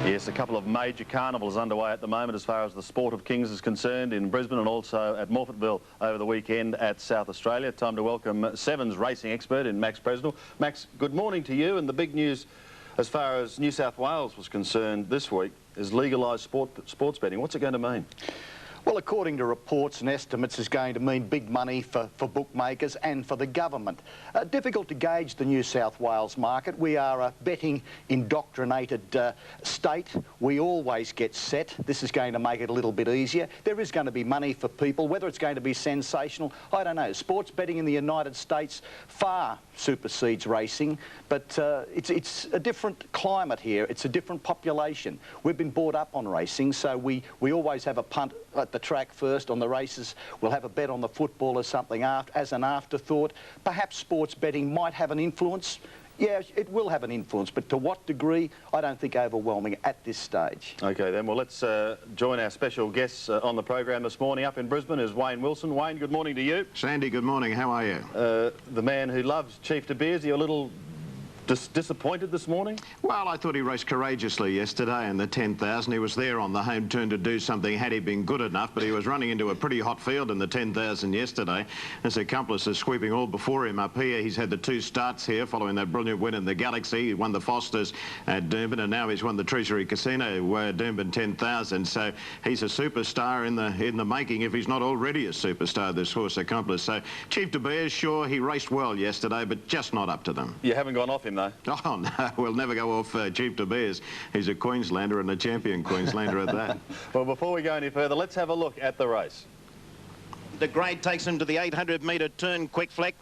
Yes, a couple of major carnivals underway at the moment as far as the sport of kings is concerned in Brisbane and also at Morphettville over the weekend at South Australia. Time to welcome Sevens racing expert in Max Presnell. Max, good morning to you, and the big news as far as New South Wales was concerned this week is legalised sports betting. What's it going to mean? Well, according to reports and estimates, is going to mean big money for bookmakers and for the government. Difficult to gauge the New South Wales market. We are a betting indoctrinated state. We always get set. This is going to make it a little bit easier. There is going to be money for people. Whether it's going to be sensational, I don't know. Sports betting in the United States far supersedes racing, but it's a different climate here. It's a different population. We've been brought up on racing, so we always have a punt at the track first on the races. We'll have a bet on the football as something as an afterthought. Perhaps sports betting might have an influence. Yeah, it will have an influence, but to what degree, I don't think overwhelming at this stage. OK, then, well, let's join our special guests on the program this morning. Up in Brisbane is Wayne Wilson. Wayne, good morning to you. Sandy, good morning. How are you? The man who loves Chief De Beers. Are you a little disappointed this morning? Well, I thought he raced courageously yesterday in the 10,000. He was there on the home turn to do something had he been good enough, but he was running into a pretty hot field in the 10,000 yesterday. His accomplice is sweeping all before him up here. He's had the two starts here following that brilliant win in the Galaxy. He won the Fosters at Doomben, and now he's won the Treasury Casino Doomben 10,000. So he's a superstar in the making, if he's not already a superstar, this horse accomplice. So Chief De Beers, sure, he raced well yesterday, but just not up to them. You haven't gone off him, though? Oh, no, we'll never go off Chief De Beers. He's a Queenslander and a champion Queenslander at that. Well, before we go any further, let's have a look at the race. The grade takes him to the 800-metre turn. Quick Flick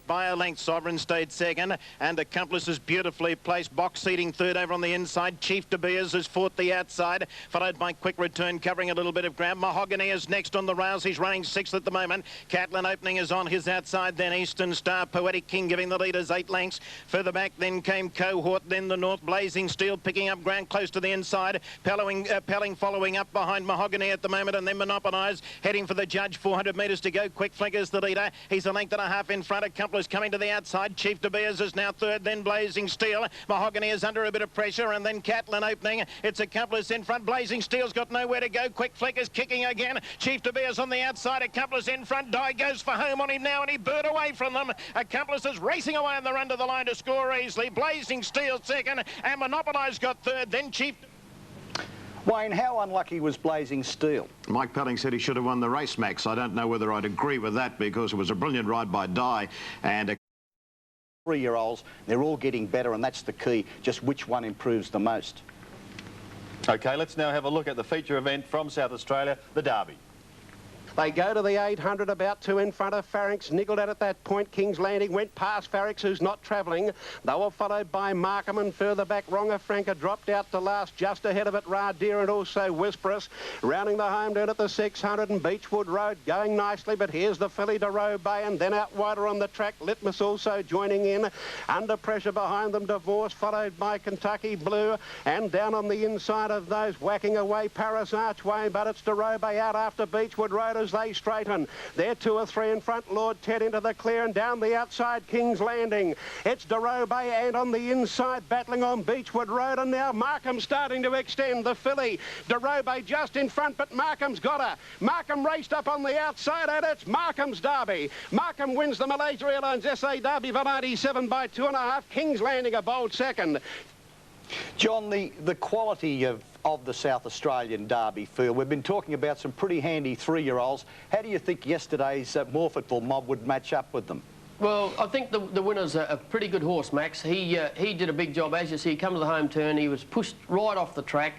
by a length. Sovereign stayed second, and Accomplice is beautifully placed. Box seating third over on the inside. Chief De Beers is fourth the outside, followed by Quick Return covering a little bit of ground. Mahogany is next on the rails. He's running sixth at the moment. Catlin Opening is on his outside. Then Eastern Star, Poetic King giving the leaders 8 lengths. Further back then came Cohort. Then the North Blazing Steel picking up ground close to the inside. Pelling following up behind Mahogany at the moment, and then Monopolize heading for the judge. 400 metres to go. Quick Flick is the leader. He's a length and a half in front. Accomplice coming to the outside. Chief De Beers is now third, then Blazing Steel. Mahogany is under a bit of pressure, and then Catlin Opening. It's Accomplice in front. Blazing Steel's got nowhere to go. Quick Flick is kicking again. Chief De Beers on the outside. Accomplice in front. Die goes for home on him now, and he bird away from them. Accomplice is racing away on the run to the line to score easily. Blazing Steel second, and Monopolize got third, then Chief. Wayne, how unlucky was Blazing Steel? Mike Pelling said he should have won the race, Max. I don't know whether I'd agree with that, because it was a brilliant ride by Di and 3-year-olds. They're all getting better, and that's the key, just which one improves the most. OK, let's now have a look at the feature event from South Australia, the Derby. They go to the 800, about 2 in front of Farrix. Niggled at that point. King's Landing went past Farrix, who's not travelling. They were followed by Markham, and further back, Wronga Franca dropped out to last. Just ahead of it, Radir and also Whisperous. Rounding the home down at the 600, and Beechwood Road going nicely, but here's the filly de Robay, and then out wider on the track, Litmus also joining in. Under pressure behind them, Divorce, followed by Kentucky Blue, and down on the inside of those, whacking away Paris Archway, but it's de Robay out after Beechwood Road as they straighten. They're 2 or 3 in front. Lord Ted into the clear, and down the outside, King's Landing. It's de Robay, and on the inside, battling on Beechwood Road, and now Markham starting to extend the filly. De Robay just in front, but Markham's got her. Markham raced up on the outside, and it's Markham's Derby. Markham wins the Malaysia Airlines SA Derby for 97 by 2.5. King's Landing a bold second. John, the quality of the South Australian Derby field, we've been talking about some pretty handy 3-year-olds. How do you think yesterday's Morphettville mob would match up with them? Well, I think the winner's a pretty good horse, Max. He did a big job. As you see, he come to the home turn. He was pushed right off the track.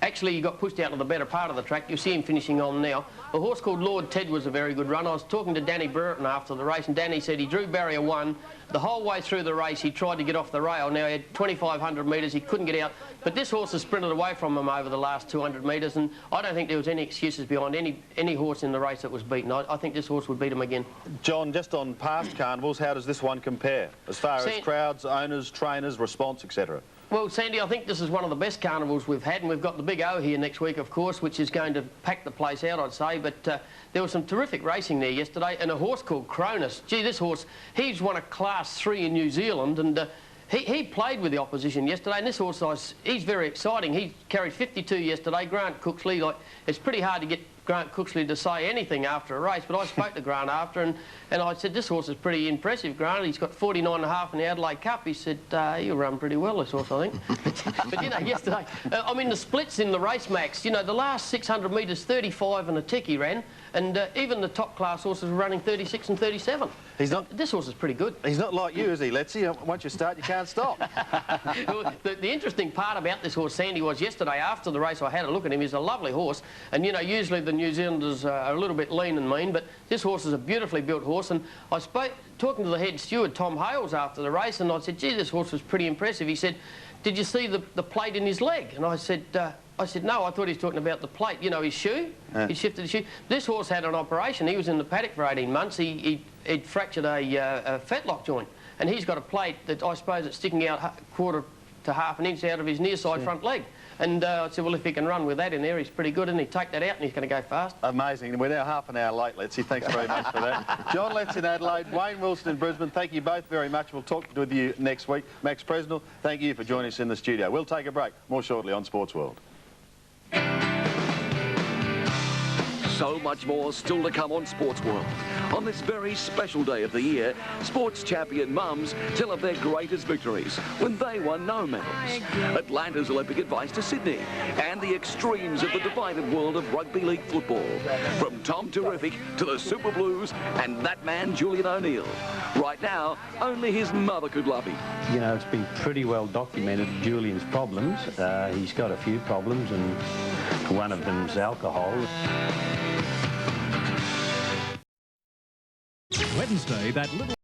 Actually, he got pushed out to the better part of the track. You see him finishing on now. A horse called Lord Ted was a very good run. I was talking to Danny Burton after the race, and Danny said he drew barrier 1. The whole way through the race, he tried to get off the rail. Now, he had 2,500 metres. He couldn't get out. But this horse has sprinted away from him over the last 200 metres, and I don't think there was any excuses behind any horse in the race that was beaten. I think this horse would beat him again. John, just on past carnivals, how does this one compare as far as crowds, owners, trainers, response, etc.? Well, Sandy, I think this is one of the best carnivals we've had, and we've got the Big O here next week, of course, which is going to pack the place out, I'd say. But there was some terrific racing there yesterday, and a horse called Cronus. Gee, this horse, he's won a Class 3 in New Zealand, and He played with the opposition yesterday, and this horse, he's very exciting. He carried 52 yesterday. Grant Cooksley, like, it's pretty hard to get Grant Cooksley to say anything after a race, but I spoke to Grant after, and I said, this horse is pretty impressive, Grant. He's got 49.5 in the Adelaide Cup. He said, he'll run pretty well, this horse, I think. But, you know, yesterday, I mean, the splits in the race, Max, you know, the last 600 metres, 35 and a tick he ran, and even the top-class horses were running 36 and 37. He's not... This horse is pretty good. He's not like you, is he, Letzy? Once you start, you can't stop. Well, the interesting part about this horse, Sandy, was yesterday after the race I had a look at him. He's a lovely horse, and, you know, usually the New Zealanders are a little bit lean and mean, but this horse is a beautifully built horse, and I spoke, talking to the head steward, Tom Hales, after the race, and I said, gee, this horse was pretty impressive. He said, did you see the plate in his leg? And I said, no, I thought he was talking about the plate. You know, his shoe? He shifted his shoe. This horse had an operation. He was in the paddock for 18 months. He'd fractured a fetlock joint, and he's got a plate that I suppose it's sticking out quarter to half an inch out of his near side front leg. And I said, well, if he can run with that in there, he's pretty good, and he'd take that out and he's going to go fast. Amazing. We're now half an hour late, Letzy. Thanks very much for that. John Letts in Adelaide, Wayne Wilson in Brisbane, thank you both very much. We'll talk with you next week. Max Presnell, thank you for joining us in the studio. We'll take a break. More shortly on Sports World. So much more still to come on Sports World. On this very special day of the year, sports champion mums tell of their greatest victories when they won no medals. Atlanta's Olympic advice to Sydney and the extremes of the divided world of rugby league football. From Tom Terrific to the Super Blues and that man Julian O'Neill. Right now, only his mother could love him. You know, it's been pretty well documented, Julian's problems. He's got a few problems, and one of them's alcohol. Wednesday, that little...